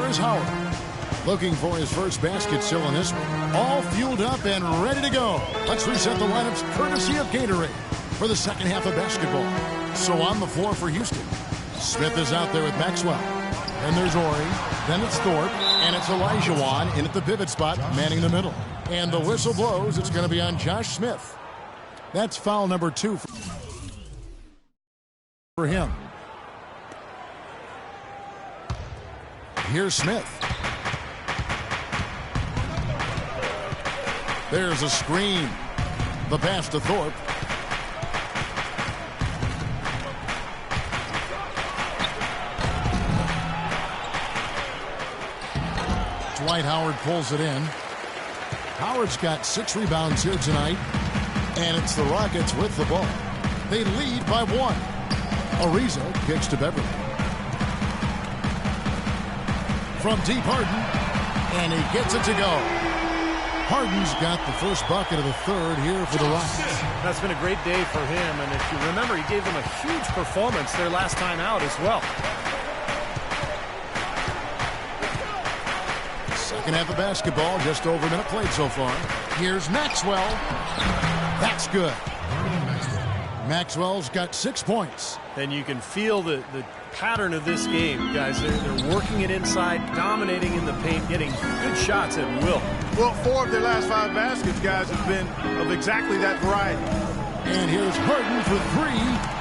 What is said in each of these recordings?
is Howard. Looking for his first basket still in this one. All fueled up and ready to go. Let's reset the lineups courtesy of Gatorade for the second half of basketball. So on the floor for Houston, Smith is out there with Maxwell. Then there's Ori. Then it's Thorpe. And it's Elijah in at the pivot spot, manning the middle. And the whistle blows. It's going to be on Josh Smith. That's foul number 2 for him. Here's Smith. There's a screen. The pass to Thorpe. Dwight Howard pulls it in. Howard's got 6 rebounds here tonight. And it's the Rockets with the ball. They lead by 1. Ariza kicks to Beverly. From deep, Harden. And he gets it to go. Harden's got the first bucket of the third here for the Rockets. That's been a great day for him. And if you remember, he gave them a huge performance their last time out as well. Second half of basketball, just over a minute played so far. Here's Maxwell. That's good. Maxwell's got 6 points. And you can feel the pattern of this game, guys. They're working it inside, dominating in the paint, getting good shots at will. Well, 4 of their last 5 baskets, guys, have been of exactly that variety. And here's Harden for 3.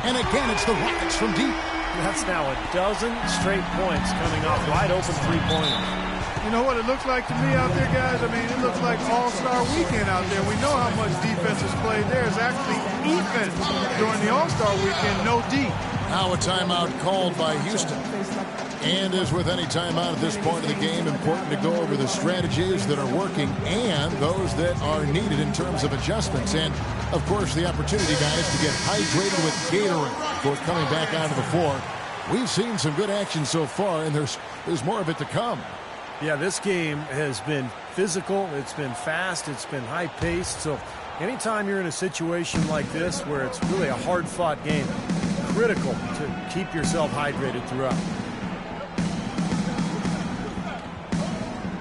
And again, it's the Rockets from deep. That's now a dozen straight points coming off wide open three-pointers. You know what it looks like to me out there, guys? I mean, it looks like All-Star Weekend out there. We know how much defense is played there. It's actually defense during the All-Star Weekend, no D. Now a timeout called by Houston. And as with any timeout at this point of the game, important to go over the strategies that are working and those that are needed in terms of adjustments. And, of course, the opportunity, guys, to get hydrated with Gatorade before coming back onto the floor. We've seen some good action so far, and there's more of it to come. Yeah, this game has been physical, it's been fast, it's been high-paced. So anytime you're in a situation like this where it's really a hard-fought game, critical to keep yourself hydrated throughout.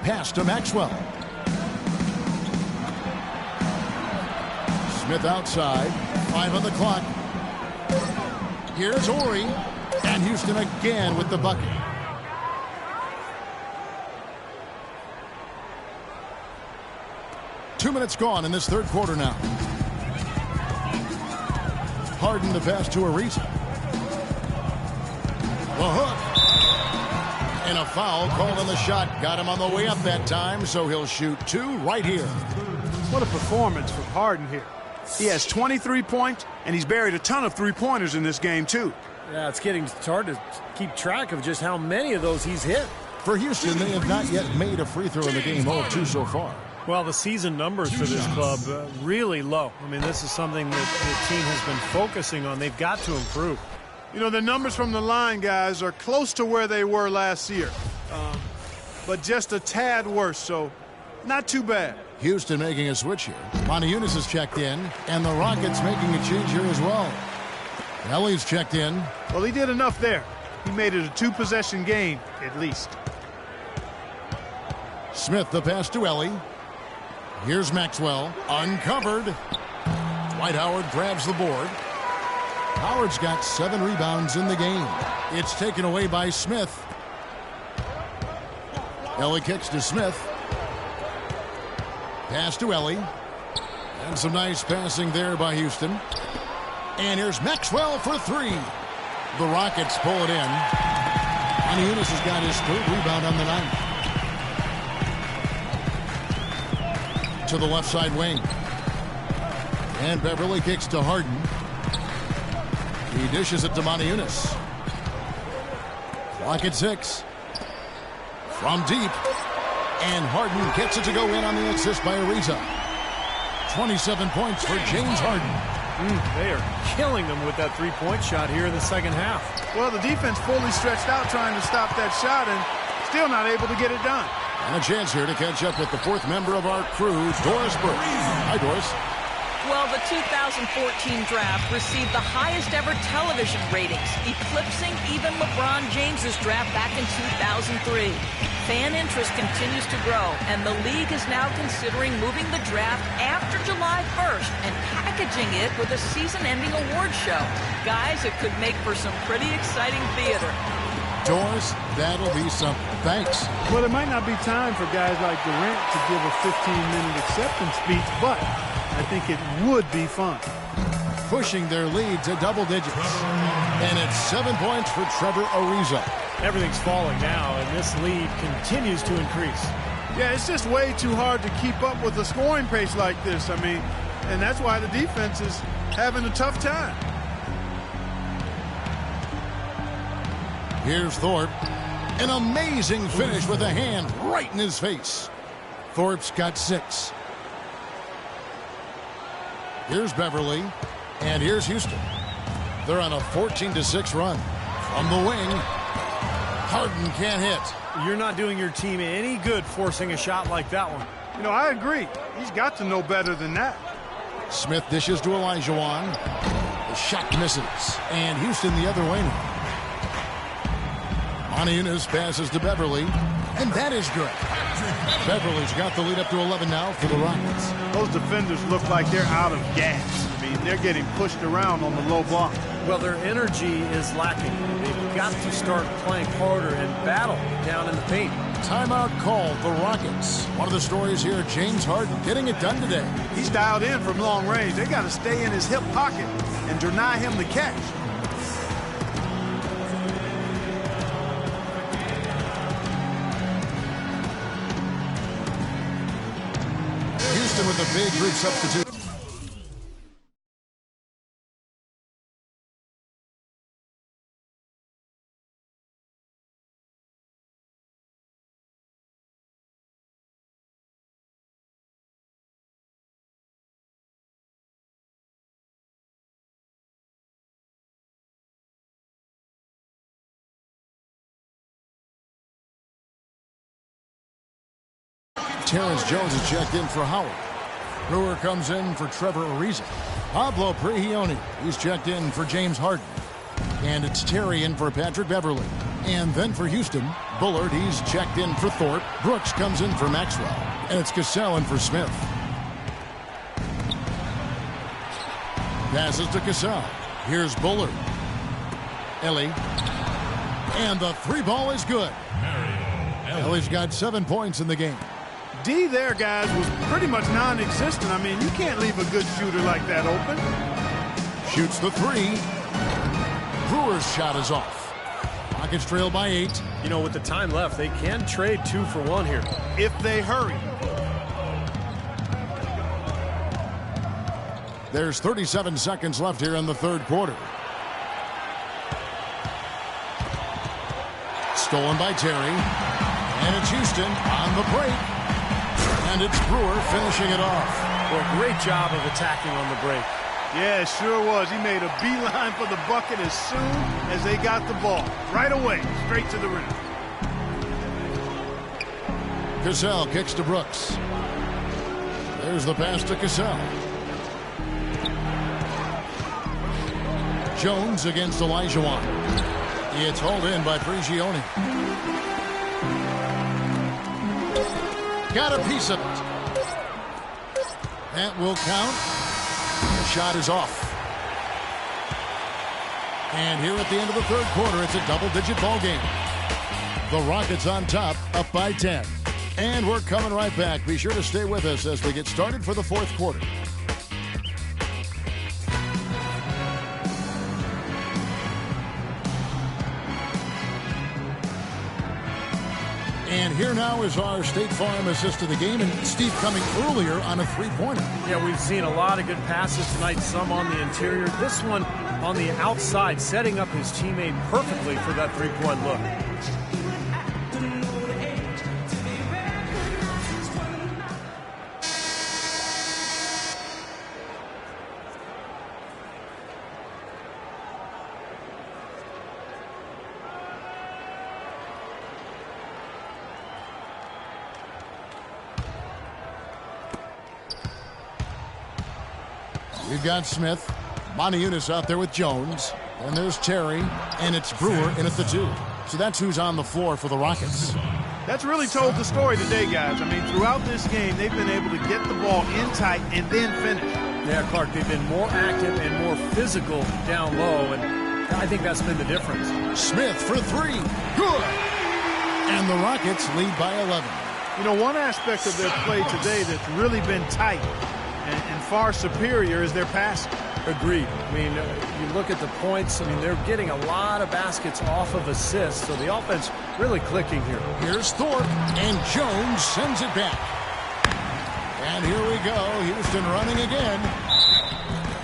Pass to Maxwell. Smith outside. 5 on the clock. Here's Ori. And Houston again with the bucket. Two minutes gone in this third quarter now. Harden the pass to Ariza. The hook. And a foul called on the shot. Got him on the way up that time, so he'll shoot 2 right here. What a performance from Harden here. He has 23 points, and he's buried a ton of three-pointers in this game, too. Yeah, it's hard to keep track of just how many of those he's hit. For Houston, they have not yet made a free throw in the game, 0 of 2 so far. Well, the season numbers for this club really low. I mean, this is something that the team has been focusing on. They've got to improve. You know, the numbers from the line, guys, are close to where they were last year. But just a tad worse, so not too bad. Houston making a switch here. Montejunas has checked in, and the Rockets making a change here as well. Ellie's checked in. Well, he did enough there. He made it a 2-possession game, at least. Smith the pass to Ellie. Here's Maxwell, uncovered. Dwight Howard grabs the board. Howard's got 7 rebounds in the game. It's taken away by Smith. Ellie kicks to Smith. Pass to Ellie. And some nice passing there by Houston. And here's Maxwell for 3. The Rockets pull it in. Montejunas has got his 3rd rebound on the night. To the left side wing. And Beverly kicks to Harden. He dishes it to Montejunas. Clock at 6. From deep. And Harden gets it to go in on the assist by Ariza. 27 points for James Harden. They are killing them with that three-point shot here in the second half. Well, the defense fully stretched out trying to stop that shot and still not able to get it done. And a chance here to catch up with the 4th member of our crew, Doris Burke. Hi, Doris. Well, the 2014 draft received the highest ever television ratings, eclipsing even LeBron James's draft back in 2003. Fan interest continues to grow, and the league is now considering moving the draft after July 1st and packaging it with a season-ending award show. Guys, it could make for some pretty exciting theater. Doris, that'll be something. Thanks. Well, it might not be time for guys like Durant to give a 15-minute acceptance speech, but I think it would be fun. Pushing their lead to double digits. And it's 7 points for Trevor Ariza. Everything's falling now, and this lead continues to increase. Yeah, it's just way too hard to keep up with a scoring pace like this. I mean, and that's why the defense is having a tough time. Here's Thorpe. An amazing finish with a hand right in his face. Thorpe's got 6. Here's Beverly. And here's Houston. They're on a 14-6 run. From the wing, Harden can't hit. You're not doing your team any good forcing a shot like that one. You know, I agree. He's got to know better than that. Smith dishes to Olajuwon. The shot misses. And Houston the other way now. Montiunas passes to Beverly. And that is good. Beverly's got the lead up to 11 now for the Rockets. Those defenders look like they're out of gas. I mean, they're getting pushed around on the low block. Well, their energy is lacking. They've got to start playing harder and battle down in the paint. Timeout called the Rockets. One of the stories here, James Harden getting it done today. He's dialed in from long range. They got to stay in his hip pocket and deny him the catch. Houston with a big group substitute. Terrence Jones is checked in for Howard. Brewer comes in for Trevor Ariza. Pablo Prigioni, he's checked in for James Harden. And it's Terry in for Patrick Beverly. And then for Houston, Bullard, he's checked in for Thorpe. Brooks comes in for Maxwell. And it's Cassell in for Smith. Passes to Cassell. Here's Bullard. Ellie. And the 3-ball is good. Ellie's got 7 points in the game. D there, guys, was pretty much non-existent. I mean, you can't leave a good shooter like that open. Shoots the 3. Brewer's shot is off. Rockets trail by 8. You know, with the time left, they can trade 2 for 1 here. If they hurry. There's 37 seconds left here in the third quarter. Stolen by Terry. And it's Houston on the break. And it's Brewer finishing it off. Well, great job of attacking on the break. Yeah, it sure was. He made a beeline for the bucket as soon as they got the ball. Right away, straight to the rim. Cassell kicks to Brooks. There's the pass to Cassell. Jones against Olajuwon. It's hauled in by Prigioni. Got a piece of it. That will count. The shot is off. And here at the end of the third quarter, it's a double-digit ball game. The Rockets on top, up by 10. And we're coming right back. Be sure to stay with us as we get started for the fourth quarter. And here now is our State Farm assist to the game, and Steve coming earlier on a three-pointer. Yeah, we've seen a lot of good passes tonight, some on the interior. This one on the outside, setting up his teammate perfectly for that three-point look. We've got Smith. Montiunas out there with Jones. And there's Terry. And it's Brewer in at the 2. So that's who's on the floor for the Rockets. That's really told the story today, guys. I mean, throughout this game, they've been able to get the ball in tight and then finish. Yeah, Clark, they've been more active and more physical down low, and I think that's been the difference. Smith for 3. Good. And the Rockets lead by 11. You know, one aspect of their play today that's really been tight and far superior is their passing. Agreed. I mean, you look at the points, I mean, they're getting a lot of baskets off of assists, so the offense really clicking here. Here's Thorpe, and Jones sends it back. And here we go. Houston running again.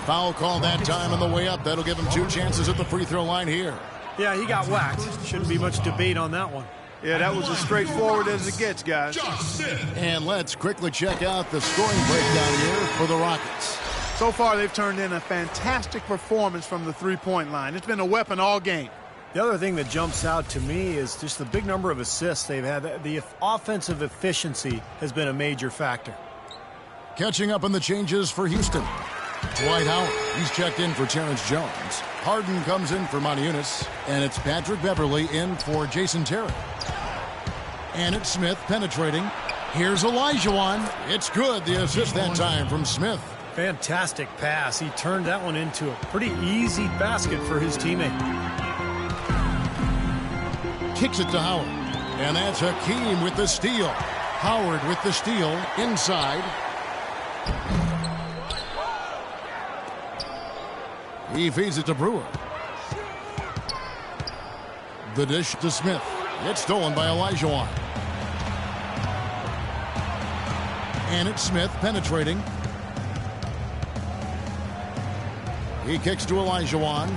Foul call that time on the way up. That'll give him 2 chances at the free throw line here. Yeah, he got whacked. Shouldn't be much debate on that one. Yeah, that was as straightforward as it gets, guys. And let's quickly check out the scoring breakdown here for the Rockets. So far, they've turned in a fantastic performance from the three-point line. It's been a weapon all game. The other thing that jumps out to me is just the big number of assists they've had. The offensive efficiency has been a major factor. Catching up on the changes for Houston. Dwight Howard, he's checked in for Terrence Jones. Harden comes in for Montiunas. And it's Patrick Beverley in for Jason Terry. And it's Smith penetrating. Here's Olajuwon. It's good. The assist that time from Smith. Fantastic pass. He turned that one into a pretty easy basket for his teammate. Kicks it to Howard. And that's Hakeem with the steal. Howard with the steal inside. He feeds it to Brewer. The dish to Smith. It's stolen by Olajuwon. And it's Smith penetrating. He kicks to Olajuwon.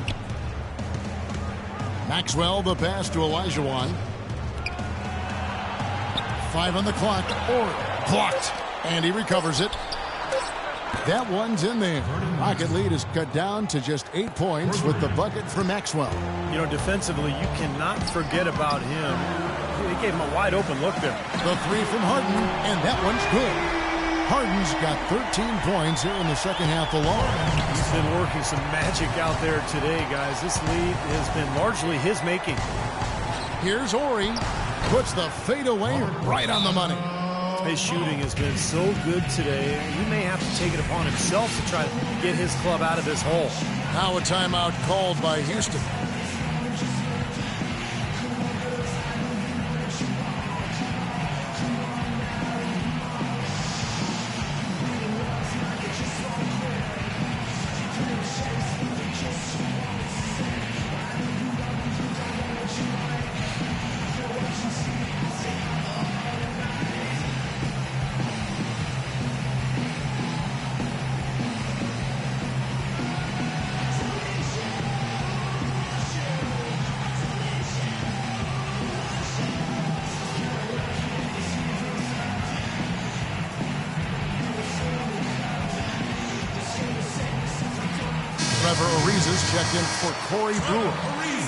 Maxwell, the pass to Olajuwon. 5 on the clock. Or blocked. And he recovers it. That one's in there. Rocket lead is cut down to just 8 points with the bucket for Maxwell. You know, defensively, you cannot forget about him. He gave him a wide open look there. The 3 from Harden, and that one's good. Harden's got 13 points here in the second half alone. He's been working some magic out there today, guys. This lead has been largely his making. Here's Horry. Puts the fadeaway right on the money. His shooting has been so good today. He may have to take it upon himself to try to get his club out of this hole. Now a timeout called by Houston. Checked in for Corey Brewer.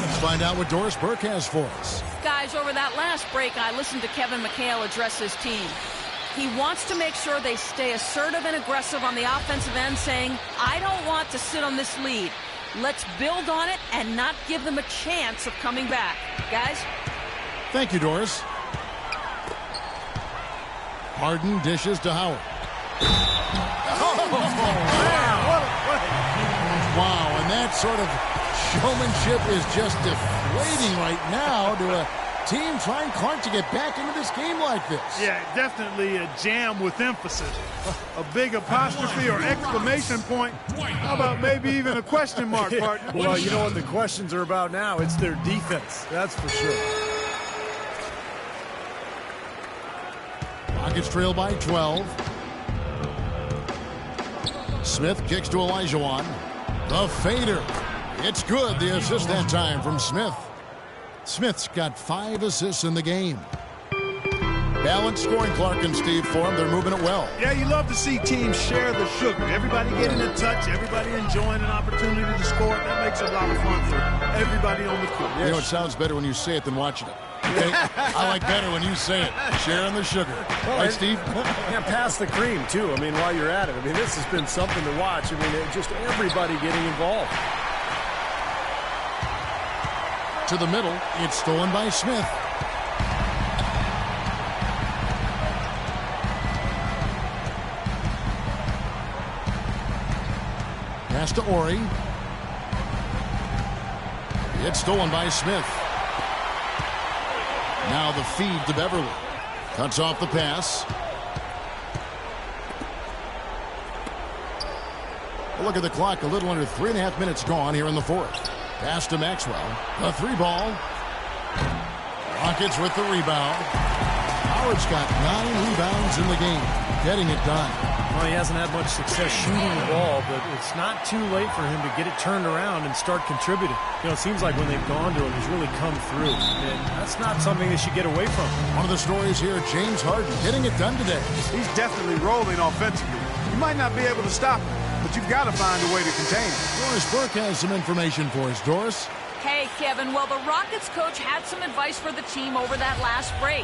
Let's find out what Doris Burke has for us. Guys, over that last break, I listened to Kevin McHale address his team. He wants to make sure they stay assertive and aggressive on the offensive end, saying, I don't want to sit on this lead. Let's build on it and not give them a chance of coming back. Guys? Thank you, Doris. Harden dishes to Howard. Wow, and that sort of showmanship is just deflating right now to a team trying, Clark, to get back into this game like this. Yeah, definitely a jam with emphasis. A big apostrophe or exclamation point. How about maybe even a question mark, partner? Well, you know what the questions are about now? It's their defense, that's for sure. Rockets trail by 12. Smith kicks to Olajuwon. The fader. It's good. The assist that time from Smith. Smith's got 5 assists in the game. Balanced scoring, Clark and Steve, for him. They're moving it well. Yeah, you love to see teams share the sugar. Everybody getting a touch, everybody enjoying an opportunity to score. That makes it a lot of fun for everybody on the court. You know, it sounds better when you say it than watching it. Okay? I like better when you say it. Sharing the sugar. Well, Right, Steve? Yeah, pass the cream, too. I mean, while you're at it. I mean, this has been something to watch. I mean, just everybody getting involved. To the middle. It's stolen by Smith. Pass to Ori. It's stolen by Smith. Now the feed to Beverly. Cuts off the pass. Look at the clock. A little under 3.5 minutes gone here in the fourth. Pass to Maxwell. The 3-ball. Rockets with the rebound. Howard's got 9 rebounds in the game. Getting it done. Well, he hasn't had much success shooting the ball, but it's not too late for him to get it turned around and start contributing. You know, it seems like when they've gone to him, he's really come through. And that's not something they should get away from. One of the stories here, James Harden getting it done today. He's definitely rolling offensively. You might not be able to stop him, but you've got to find a way to contain him. Doris Burke has some information for us. Doris? Hey, Kevin. Well, the Rockets coach had some advice for the team over that last break.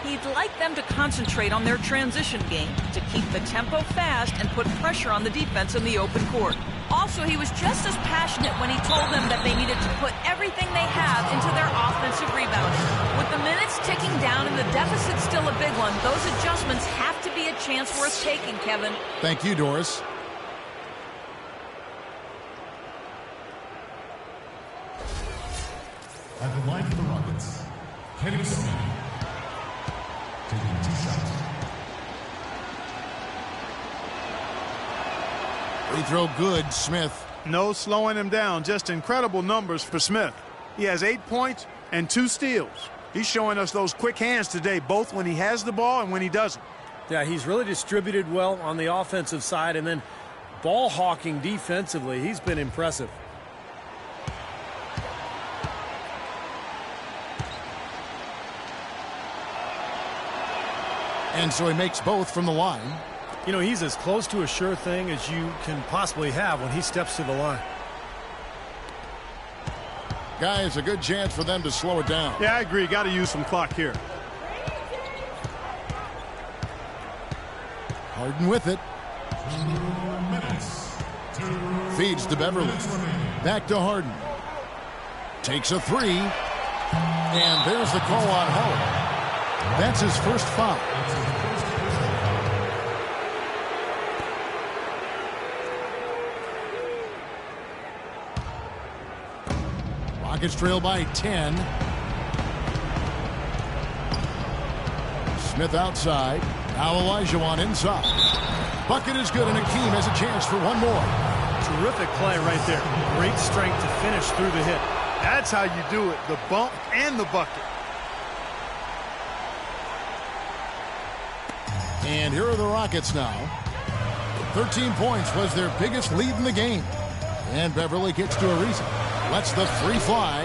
He'd like them to concentrate on their transition game, to keep the tempo fast and put pressure on the defense in the open court. Also, he was just as passionate when he told them that they needed to put everything they have into their offensive rebounding. With the minutes ticking down and the deficit still a big one, those adjustments have to be a chance worth taking, Kevin. Thank you, Doris. At the line for the Rockets, Kenny Smith. Taking 2 shots. Free throw good, Smith. No slowing him down. Just incredible numbers for Smith. He has 8 points and 2 steals. He's showing us those quick hands today, both when he has the ball and when he doesn't. Yeah, he's really distributed well on the offensive side, and then ball hawking defensively. He's been impressive. And so he makes both from the line. You know, he's as close to a sure thing as you can possibly have when he steps to the line. Guys, a good chance for them to slow it down. Yeah, I agree. Got to use some clock here. Harden with it. 2 minutes. Feeds to Beverly. Back to Harden. Takes a 3. And there's the call on Howard. That's his first foul. Rockets trail by 10. Smith outside. Now Olajuwon inside. Bucket is good, and Akeem has a chance for one more. Terrific play right there. Great strength to finish through the hit. That's how you do it, the bump and the bucket. And here are the Rockets now. 13 points was their biggest lead in the game. And Beverly gets to Ariza. Lets the 3 fly.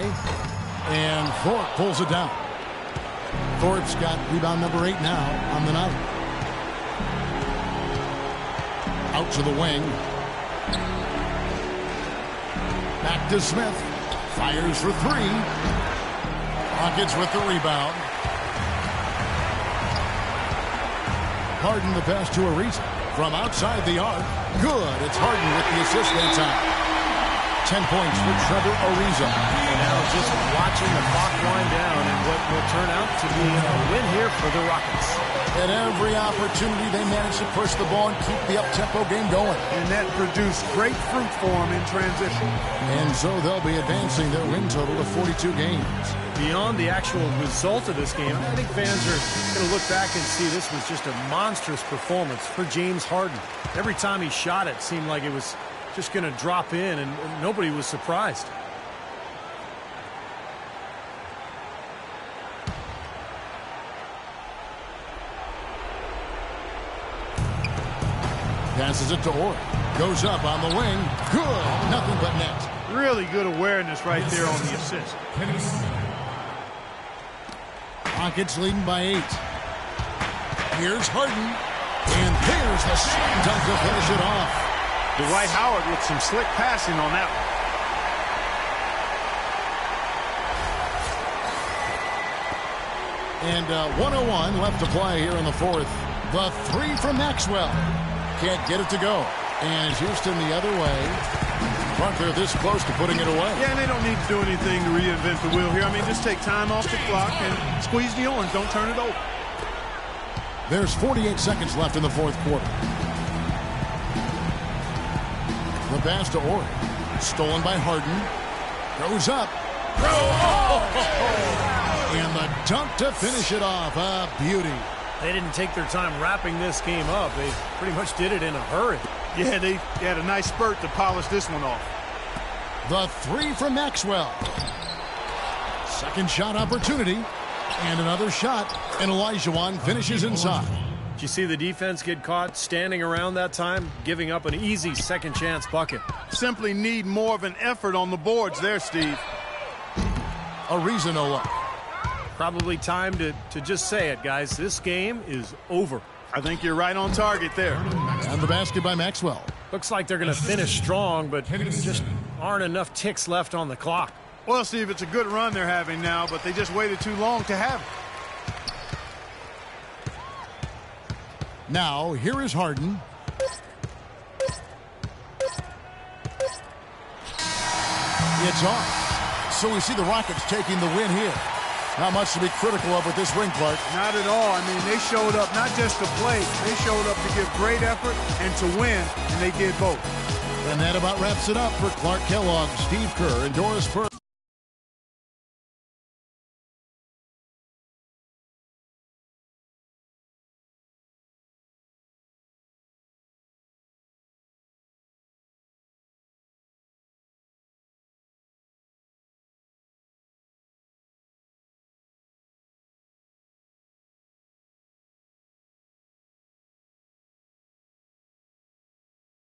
And Thorpe pulls it down. Thorpe's got rebound number 8 now on the night. Out to the wing. Back to Smith. Fires for 3. Rockets with the rebound. Harden the pass to Ariza. From outside the arc. Good. It's Harden with the assist that time. 10 points for Trevor Ariza. And now just watching the clock wind down and what will turn out to be a win here for the Rockets. At every opportunity, they managed to push the ball and keep the up-tempo game going. And that produced great fruit for them in transition. And so they'll be advancing their win total to 42 games. Beyond the actual result of this game, I think fans are going to look back and see this was just a monstrous performance for James Harden. Every time he shot it seemed like it was just going to drop in, and nobody was surprised. Passes it to Ori. Goes up on the wing. Good. Nothing but net. Really good awareness right there on the assist. Rockets leading by 8. Here's Harden. And there's the slam dunk to finish it off. Dwight Howard with some slick passing on that one. And 1:01 left to play here in the fourth. The three from Maxwell. Can't get it to go. And Houston the other way. Clark, they're this close to putting it away. Yeah, and they don't need to do anything to reinvent the wheel here. I mean, just take time off the clock and squeeze the orange. Don't turn it over. There's 48 seconds left in the fourth quarter. The pass to Ori. Stolen by Harden. Goes up. And the dunk to finish it off. A beauty. They didn't take their time wrapping this game up. They pretty much did it in a hurry. Yeah, they had a nice spurt to polish this one off. The three from Maxwell. Second shot opportunity. And another shot. And Olajuwon finishes inside. Did you see the defense get caught standing around that time, giving up an easy second chance bucket? Simply need more of an effort on the boards there, Steve. Ariza no luck. Probably time to just say it, guys. This game is over. I think you're right on target there. And the basket by Maxwell. Looks like they're going to finish strong, but just aren't enough ticks left on the clock. Well, Steve, it's a good run they're having now, but they just waited too long to have it. Now, here is Harden. It's off. So we see the Rockets taking the win here. Not much to be critical of with this win, Clark. Not at all. I mean, they showed up not just to play. They showed up to give great effort and to win, and they did both. And that about wraps it up for Clark Kellogg, Steve Kerr, and Doris Burke.